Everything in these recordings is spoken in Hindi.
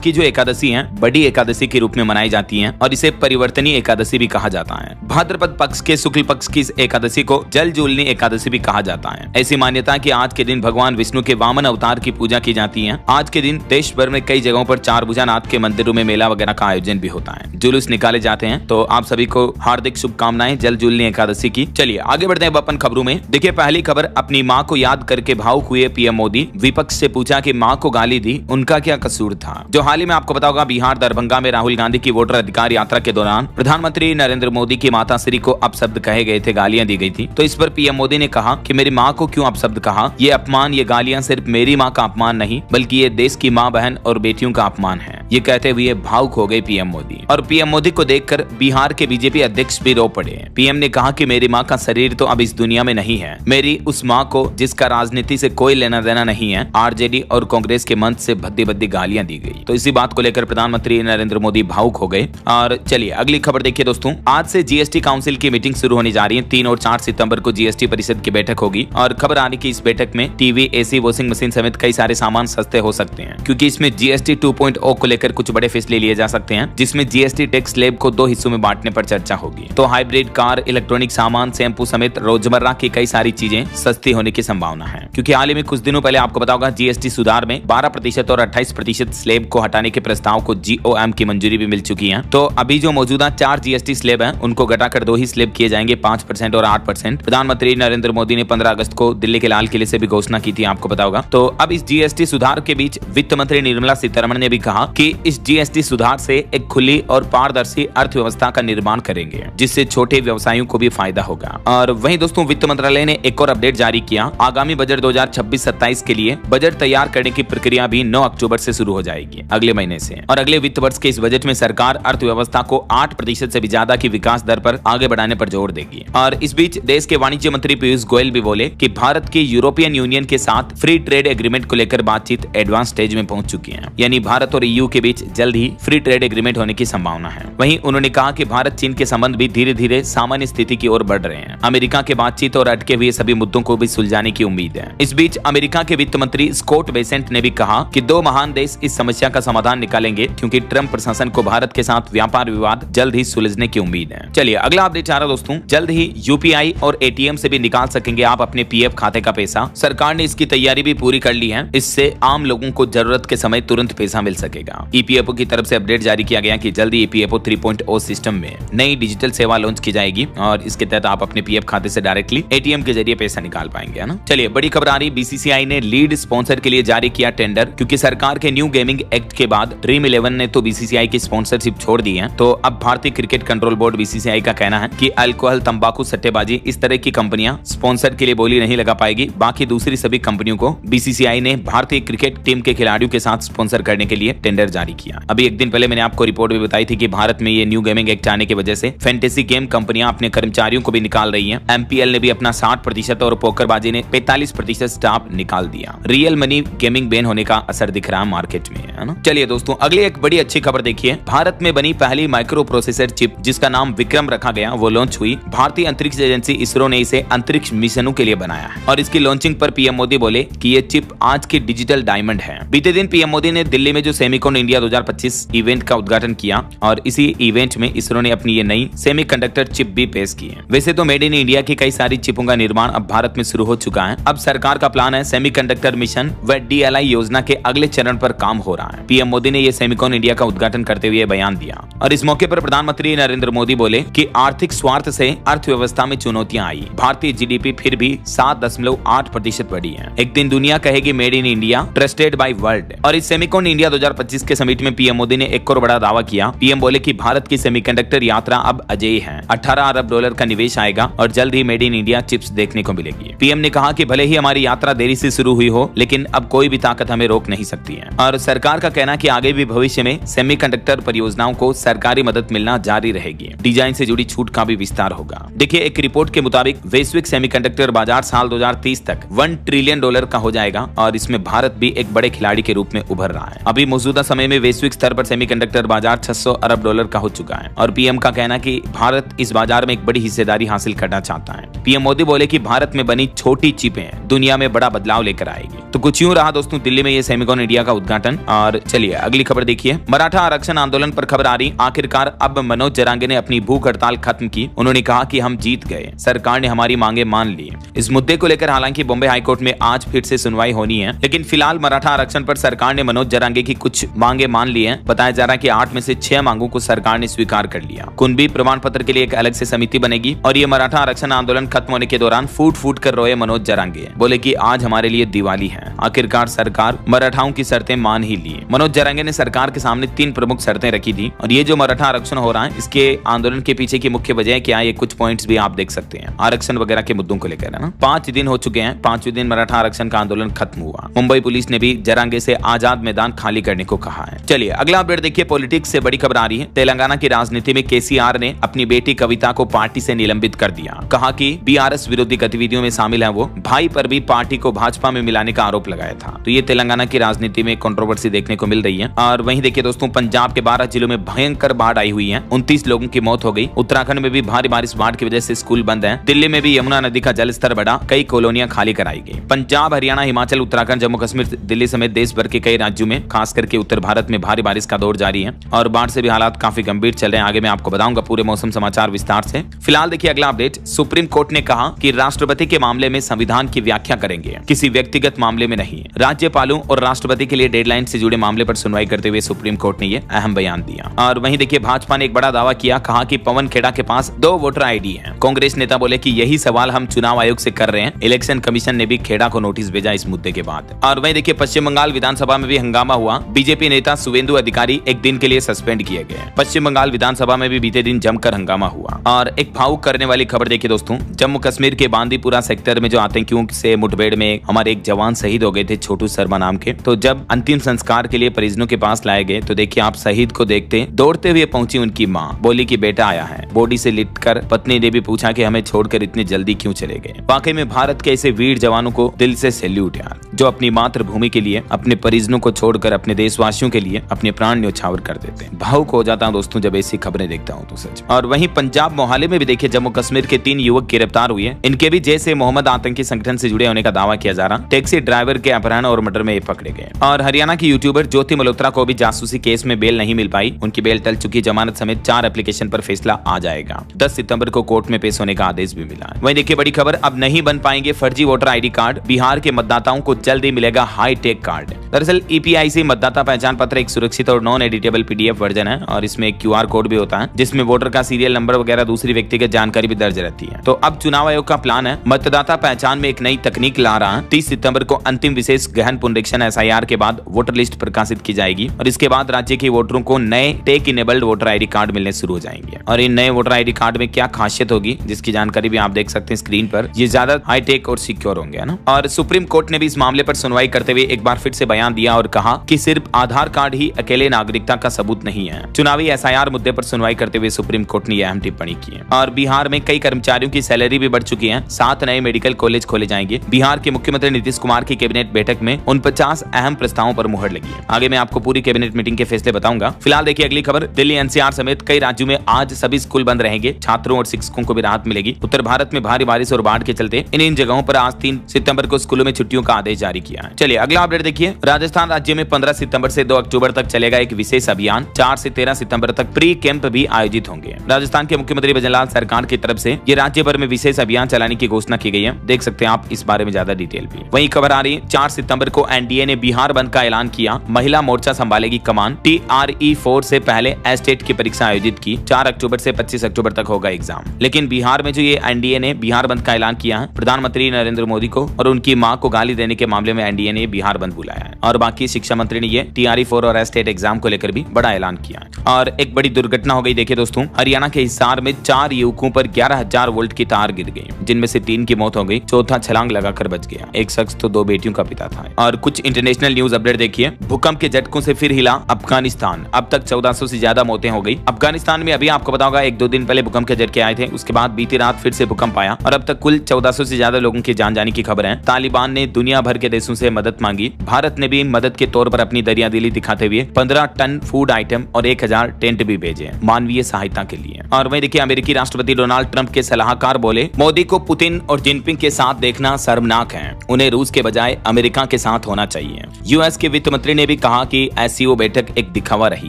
की जो एकादशी है बड़ी एकादशी के रूप में मनाई जाती है और इसे परिवर्तनीय एकादशी भी कहा जाता है। भाद्रपद पक्ष के शुक्ल पक्ष की इस एकादशी को जल जूलनी एकादशी भी कहा जाता है। ऐसी मान्यता है कि आज के दिन भगवान विष्णु के वामन अवतार की पूजा की जाती है। आज के दिन देश भर में कई जगहों पर चारभुजानाथ के मंदिरों में मेला वगैरह का आयोजन भी होता है, जुलूस निकाले जाते हैं। तो आप सभी को हार्दिक शुभकामनाएं जल जूलनी एकादशी की। चलिए आगे बढ़ते हैं अपन खबरों में। देखिए पहली खबर, अपनी माँ को याद करके भावुक हुए पीएम मोदी। विपक्ष से पूछा कि माँ को गाली दी, उनका क्या कसूर था। जो हाल ही में आपको पता होगा बिहार दरभंगा में राहुल गांधी की वोटर अधिकार यात्रा के दौरान प्रधानमंत्री नरेंद्र मोदी की माता श्री को अपशब्द कहे गए थे, गालियां दी गई थी। तो इस पर पीएम मोदी ने कहा कि मेरी माँ को क्यों अपशब्द कहा। ये अपमान, ये गालियां सिर्फ मेरी माँ का अपमान नहीं बल्कि ये देश की माँ बहन और बेटियों का अपमान है। ये कहते हुए भावुक हो गए पीएम मोदी। और पीएम मोदी को देखकर बिहार के बीजेपी अध्यक्ष भी रो पड़े। पीएम ने कहा कि मेरी माँ का शरीर तो अब इस दुनिया में नहीं है, मेरी उस माँ को जिसका राजनीति से कोई लेना देना नहीं है, आरजेडी और कांग्रेस के मंच से भद्दी भद्दी गालियां दी गई। तो इसी बात को लेकर प्रधानमंत्री नरेंद्र मोदी भावुक हो गए। और चलिए अगली खबर देखिए दोस्तों, आज से जीएसटी काउंसिल की मीटिंग शुरू होने जा रही है। 3 और 4 सितंबर को जीएसटी परिषद की बैठक होगी और खबर आ रही कि इस बैठक में टीवी, एसी, वॉशिंग मशीन समेत कई सारे सामान सस्ते हो सकते हैं, क्योंकि इसमें जीएसटी 2.0 को लेकर कुछ बड़े फैसले लिए जा सकते हैं, जिसमें जीएसटी टैक्स स्लैब को 2 हिस्सों में बांटने पर चर्चा होगी। तो हाइब्रिड कार, इलेक्ट्रॉनिक सामान, शैम्पू समेत रोजमर्रा की कई सारी चीजें सस्ती होने की संभावना है। क्योंकि हाल ही में कुछ दिनों पहले आपको पता होगा जीएसटी सुधार में 12% और 28% स्लैब को हटाने के प्रस्ताव को जीओएम की मंजूरी भी मिल चुकी है। तो अभी जो मौजूदा 4 जीएसटी स्लैब हैं उनको घटाकर 2 ही स्लैब किए जाएंगे, 5% और 8%। प्रधानमंत्री नरेंद्र मोदी ने 15 अगस्त को दिल्ली के लाल किले से भी घोषणा की थी, आपको पता होगा। तो अब इस जीएसटी सुधार के बीच वित्त मंत्री निर्मला सीतारमण ने भी कहा कि इस जीएसटी सुधार से एक खुली और पारदर्शी अर्थव्यवस्था का निर्माण करेंगे, जिससे छोटे व्यवसायियों को भी फायदा होगा। और वहीं दोस्तों वित्त मंत्रालय ने एक और अपडेट जारी किया। आगामी बजट 2026-27 के लिए बजट तैयार करने की प्रक्रिया भी 9 अक्टूबर से शुरू हो जाएगी, अगले महीने से। और अगले वित्त वर्ष के इस बजट में सरकार अर्थव्यवस्था को 8% से भी ज्यादा की विकास दर पर आगे बढ़ाने पर जोर देगी। और इस बीच देश के वाणिज्य मंत्री पीयूष गोयल भी बोले कि भारत की यूरोपियन यूनियन के साथ फ्री ट्रेड एग्रीमेंट को लेकर बातचीत एडवांस स्टेज में पहुंच चुकी है, यानी भारत और ईयू के बीच जल्द ही फ्री ट्रेड एग्रीमेंट होने की संभावना है। वहीं उन्होंने कहा कि भारत चीन के संबंध भी धीरे धीरे सामान्य स्थिति की ओर बढ़ रहे हैं। अमेरिका के बातचीत और अटके हुए सभी मुद्दों को भी सुलझाने की उम्मीद है। इस बीच अमेरिका के वित्त मंत्री स्कॉट बेसेंट ने भी कहा कि 2 महान देश इस समस्या का समाधान निकालेंगे, क्योंकि ट्रंप प्रशासन को भारत के साथ व्यापार विवाद जल्द ही सुलझने की उम्मीद है। चलिए अगला अपडेट आ रहा दोस्तों, जल्द ही यूपीआई और एटीएम से भी निकाल सकेंगे आप अपने पीएफ खाते का पैसा। सरकार ने इसकी तैयारी भी पूरी कर ली है। इससे आम लोगों को जरूरत के समय तुरंत पैसा मिल सकेगा। ईपीएफओ की तरफ से अपडेट जारी किया गया कि जल्द ही ईपीएफओ 3.0 सिस्टम में नई डिजिटल सेवा लॉन्च की जाएगी और इसके तहत आप अपने पीएफ खाते से डायरेक्टली एटीएम के जरिए पैसा निकाल पाएंगे, है ना। चलिए बड़ी खबर आ रही, बीसीसीआई ने लीड स्पॉन्सर के लिए जारी किया टेंडर, क्योंकि सरकार के न्यू गेमिंग एक्ट के बाद ड्रीम 11 ने तो बीसीसीआई की स्पॉन्सरशिप छोड़ दी है। तो अब भारतीय क्रिकेट कंट्रोल बोर्ड बीसीसीआई का कहना है कि अल्कोहल, तंबाकू, सट्टेबाजी इस तरह की कंपनियां स्पॉन्सर के लिए बोली नहीं लगा पाएगी। बाकी दूसरी सभी कंपनियों को बीसीसीआई ने भारतीय क्रिकेट टीम के खिलाड़ियों के साथ स्पॉन्सर करने के लिए टेंडर जारी किया। अभी एक दिन पहले मैंने आपको रिपोर्ट भी बताई थी कि भारत में ये न्यू गेमिंग एक्ट आने की वजह से फैंटेसी गेम कंपनियां अपने कर्मचारियों को भी निकाल रही हैं। एमपीएल ने भी अपना 60% और पोकरबाजी ने 45% स्टाफ निकाल दिया। रियल मनी गेमिंग बैन होने का असर दिख रहा है मार्केट में, है ना। चलिए दोस्तों अगली एक बड़ी अच्छी खबर देखिए, भारत में बनी पहली माइक्रो प्रोसेसर चिप जिसका नाम विक्रम रखा गया वो लॉन्च हुई। भारतीय अंतरिक्ष एजेंसी इसरो ने इसे अंतरिक्ष मिशनों के लिए बनाया है और इसकी लॉन्चिंग पर पीएम मोदी बोले कि ये चिप आज की डिजिटल डायमंड है। बीते दिन पीएम मोदी ने दिल्ली में जो सेमिकॉन इंडिया 2025 इवेंट का उद्घाटन किया और इसी इवेंट में इसरो ने अपनी ये नई सेमीकंडक्टर चिप भी पेश की है। वैसे तो मेड इन इंडिया की कई सारी चिपों का निर्माण अब भारत में शुरू हो चुका है। अब सरकार का प्लान है सेमीकंडक्टर मिशन व डीएलआई योजना के अगले चरण पर काम हो रहा है। पीएम मोदी ने ये सेमिकॉन इंडिया का उद्घाटन करते हुए बयान दिया और इस मौके पर प्रधानमंत्री नरेंद्र मोदी बोले कि आर्थिक स्वार्थ से अर्थव्यवस्था में चुनौतियां आई, भारतीय जीडीपी फिर भी 7.8% बढ़ी है। एक दिन दुनिया कहेगी made in India, trusted bye world. और इस सेमिकॉन इंडिया 2025 के समिट में पीएम मोदी ने एक और बड़ा दावा किया। पीएम बोले कि भारत की सेमीकंडक्टर यात्रा अब अजेय है। $18 अरब का निवेश आएगा और जल्द he made in India chips देखने को मिलेगी। पीएम ने कहा कि भले ही हमारी यात्रा देरी से शुरू हुई हो, लेकिन अब कोई भी ताकत हमें रोक नहीं सकती है। और सरकार का कहना कि आगे भी भविष्य में सेमीकंडक्टर परियोजनाओं को सरकारी मदद मिलना जारी रहेगी। डिजाइन से जुड़ी छूट का भी विस्तार होगा। देखिए एक रिपोर्ट के मुताबिक वैश्विक सेमीकंडक्टर बाजार साल 2030 तक $1 ट्रिलियन का हो जाएगा और इसमें भारत भी एक बड़े खिलाड़ी के रूप में उभर रहा है। अभी मौजूदा समय समय में वैश्विक स्तर पर सेमीकंडक्टर बाजार 600 अरब डॉलर का हो चुका है और पीएम का कहना है कि भारत इस बाजार में एक बड़ी हिस्सेदारी हासिल करना चाहता है। पीएम मोदी बोले कि भारत में बनी छोटी चिपें दुनिया में बड़ा बदलाव लेकर आएगी। तो कुछ यूं रहा दोस्तों दिल्ली में ये सेमिकॉन इंडिया का उद्घाटन। और चलिए अगली खबर देखिए। मराठा आरक्षण आंदोलन पर खबर आ रही, आखिरकार अब मनोज जरांगे ने अपनी भूख हड़ताल खत्म की। उन्होंने कहा कि हम जीत गए, सरकार ने हमारी मांगे मान ली। इस मुद्दे को लेकर हालांकि बॉम्बे हाईकोर्ट में आज फिर से सुनवाई होनी है, लेकिन फिलहाल मराठा आरक्षण पर सरकार ने मनोज जरांगे की कुछ मांगे मान ली हैं। बताया जा रहा है कि 8 में से 6 मांगों को सरकार ने स्वीकार कर लिया। कुणबी प्रमाण पत्र के लिए एक अलग से समिति बनेगी और ये मराठा आरक्षण आंदोलन खत्म होने के दौरान फूट फूट कर रोए मनोज जरांगे, बोले कि आज हमारे लिए दिवाली है, आखिरकार सरकार मराठाओं की शर्तें मान ही ली। मनोज जरांगे ने सरकार के सामने 3 प्रमुख शर्तें रखी थी और ये जो मराठा आरक्षण हो रहा है इसके आंदोलन के पीछे की मुख्य वजह क्या है, ये कुछ पॉइंट्स भी आप देख सकते हैं आरक्षण वगैरह के मुद्दों को लेकर, है ना। 5 दिन हो चुके हैं, 5वें दिन मराठा आरक्षण का आंदोलन खत्म हुआ। मुंबई पुलिस ने भी जरांगे से आजाद मैदान खाली करने को कहा है। चलिए अगला अपडेट देखिए। पॉलिटिक्स से बड़ी खबर आ रही है। तेलंगाना की राजनीति में केसीआर ने अपनी बेटी कविता को पार्टी से निलंबित कर दिया। कहा कि बीआरएस विरोधी गतिविधियों में शामिल है वो। भाई पर भी पार्टी को भाजपा में मिलाने का आरोप लगाया था। तो ये तेलंगाना की राजनीति में कंट्रोवर्सी देखने को मिल रही है। और वहीं देखिए दोस्तों, पंजाब के 12 जिलों में भयंकर बाढ़ आई हुई है, 29 लोगों की मौत हो गई। उत्तराखंड में भी भारी बारिश, बाढ़ की वजह से स्कूल बंद है। दिल्ली में भी यमुना नदी का जल स्तर बढ़ा, कई कॉलोनियां खाली कराई गई। पंजाब, हरियाणा, हिमाचल, उत्तराखंड, जम्मू कश्मीर, दिल्ली समेत देश भर के कई राज्यों में खास करके उत्तर भारत में भारी बारिश का दौर जारी है और बाढ़ से भी हालात काफी गंभीर चल रहे हैं। आगे मैं आपको बताऊंगा पूरे मौसम समाचार विस्तार से। फिलहाल देखिए अगला अपडेट। सुप्रीम कोर्ट ने कहा कि राष्ट्रपति के मामले में संविधान की व्याख्या करेंगे, किसी व्यक्तिगत मामले में नहीं। राज्यपालों और राष्ट्रपति के लिए डेडलाइन से जुड़े मामले पर सुनवाई करते हुए सुप्रीम कोर्ट ने यह अहम बयान दिया। और वहीं देखिए भाजपा ने एक बड़ा दावा किया, कहा कि पवन खेड़ा के पास 2 वोटर आईडी है। कांग्रेस नेता बोले कि यही सवाल हम चुनाव आयोग से कर रहे हैं। इलेक्शन कमीशन ने भी खेड़ा को नोटिस भेजा इस मुद्दे के बाद। और वहीं देखिए पश्चिम बंगाल विधानसभा में भी हंगामा हुआ। बीजेपी नेता शुवेंदु अधिकारी एक दिन के लिए सस्पेंड किए गए। पश्चिम बंगाल विधानसभा में भी बीते दिन जमकर हंगामा हुआ। और एक भावुक करने वाली खबर देखिए दोस्तों, जम्मू कश्मीर के बांदीपुरा सेक्टर में जो आतंकियों से मुठभेड़ में हमारे एक जवान शहीद हो गए थे, छोटू शर्मा नाम के। तो जब अंतिम संस्कार के लिए परिजनों के पास लाए गए तो देखिए आप शहीद को देखते दौड़ते हुए पहुंची उनकी मां, बोली कि बेटा आया है। बॉडी से लिटकर पत्नी ने भी पूछा कि हमें छोड़कर इतनी जल्दी क्यों चले गए। वाकई में भारत के ऐसे वीर जवानों को दिल से सैल्यूट यार, जो अपनी मातृभूमि के लिए, अपने परिजनों को छोड़कर अपने देशवासियों के लिए अपने प्राण न्यौछावर कर देते हैं। भावुक हो जाता हूं दोस्तों जब ऐसी खबरें देखता हूं तो सच। और वहीं पंजाब मोहाली में भी देखिए जम्मू कश्मीर के 3 युवक गिरफ्तार हुए। इनके भी जैसे मोहम्मद आतंकी संगठन से जुड़े होने का दावा किया जा रहा। टैक्सी ड्राइवर के अपहरण और मर्डर में ये पकड़े गए। और हरियाणा की यूट्यूबर ज्योति मल्होत्रा को भी जासूसी केस में बेल नहीं मिल पाई। उनकी बेल टल चुकी। जमानत समेत 4 एप्लीकेशन पर फैसला आ जाएगा। 10 सितंबर को कोर्ट में पेश होने का आदेश भी मिला। वहीं देखिए बड़ी खबर, अब नहीं बन पाएंगे फर्जी वोटर आईडी कार्ड। बिहार के मतदाताओं को जल्द ही मिलेगा हाईटेक कार्ड। दरअसल ईपीआईसी मतदाता पहचान पत्र एक सुरक्षित और नॉन एडिटेबल पीडीएफ वर्जन है और इसमें एक क्यूआर कोड भी होता है जिसमें वोटर का सीरियल नंबर वगैरह दूसरी व्यक्तिगत जानकारी भी दर्ज रहती है। तो अब चुनाव आयोग का प्लान है मतदाता पहचान में एक नई तकनीक ला रहा है। 30 सितंबर को अंतिम विशेष गहन पुनरीक्षण एसआईआर के बाद वोटर लिस्ट प्रकाशित की जाएगी और इसके बाद राज्य के वोटरों को नए tech enabled voter ID card मिलने शुरू हो जाएंगे। और इन नए वोटर आईडी कार्ड में क्या खासियत होगी जिसकी जानकारी भी आप देख सकते हैं स्क्रीन पर। ये ज्यादा हाईटेक और सिक्योर होंगे, है ना। और सुप्रीम कोर्ट ने भी इस मामले पर सुनवाई करते हुए एक बार फिर से बयान दिया और कहा कि सिर्फ आधार कार्ड ही अकेले नागरिकता का सबूत नहीं है। चुनावी एसआईआर मुद्दे पर सुनवाई करते हुए सुप्रीम कोर्ट ने यह अहम टिप्पणी की है। और बिहार में कई कर्मचारियों की सैलरी भी बढ़ चुकी है। 7 नए मेडिकल कॉलेज खोले जाएंगे। बिहार के मुख्यमंत्री नीतीश कुमार की कैबिनेट बैठक में 49 अहम प्रस्तावों पर मुहर लगी है। आगे मैं आपको पूरी कैबिनेट मीटिंग के फैसले बताऊंगा। फिलहाल देखिए अगली खबर, दिल्ली एनसीआर समेत कई राज्यों में आज सभी स्कूल बंद रहेंगे। छात्रों और शिक्षकों को भी राहत मिलेगी। उत्तर भारत में भारी बारिश और बाढ़ के चलते इन जगहों पर आज 3 सितंबर को स्कूलों में छुट्टियों का आदेश जारी किया है। चलिए अगला अपडेट देखिए। राजस्थान राज्य में 15 सितंबर से 2 अक्टूबर तक चलेगा एक विशेष अभियान। 4 से 13 सितंबर तक प्री कैंप भी आयोजित होंगे। राजस्थान के मुख्यमंत्री भजनलाल सरकार की तरफ से ये राज्य भर में विशेष अभियान चलाने की घोषणा की गई है। देख सकते हैं आप इस बारे में ज्यादा डिटेल भी। वहीं खबर आ रही है 4 सितंबर को एनडीए ने बिहार बंद का ऐलान किया। महिला मोर्चा संभालेगी कमान। TRE-4 से पहले एस्टेट की परीक्षा आयोजित की। 4 अक्टूबर से 25 अक्टूबर तक होगा एग्जाम। लेकिन बिहार में जो ये एनडीए ने बिहार बंद का ऐलान किया है, प्रधानमंत्री नरेंद्र मोदी को और उनकी मां को गाली देने के मामले में एनडीए ने बिहार बंद बुलाया है। और बाकी शिक्षा मंत्री ने ये TRE-4 और एस्टेट एग्जाम को लेकर भी बड़ा ऐलान किया है। और एक बड़ी दुर्घटना हो गई देखिए दोस्तों, हरियाणा के हिसार में 4 युवकों पर 11,000 वोल्ट की तार गिर गई, जिनमें से 3 की मौत हो गई, चौथा छलांग लगाकर बच गया। एक शख्स तो 2 बेटियों का पिता था। और कुछ इंटरनेशनल न्यूज अपडेट देखिए। भूकंप के झटकों से फिर हिला अफगानिस्तान। अब तक 1400 से ज्यादा मौतें हो गई। अफगानिस्तान में अभी आपको बताऊंगा 1-2 दिन पहले भूकंप के झटके आए थे, उसके बाद बीती रात फिर से भूकंप आया और अब तक कुल 1400 से ज्यादा लोगों की जान जाने की खबर है। तालिबान ने दुनिया भर के देशों से मदद मांगी। भारत ने भी मदद के तौर पर अपनी दरियादिली दिली दिखाते हुए 15 टन फूड आइटम और 1000 टेंट भी भेजे मानवीय सहायता के लिए। और वहीं देखिए अमेरिकी राष्ट्रपति डोनाल्ड ट्रंप के सलाहकार बोले, मोदी को पुतिन और जिनपिंग के साथ देखना शर्मनाक है, उन्हें रूस के बजाय अमेरिका के साथ होना चाहिए। यूएस के वित्त मंत्री ने भी कहा कि एससीओ बैठक एक दिखावा रही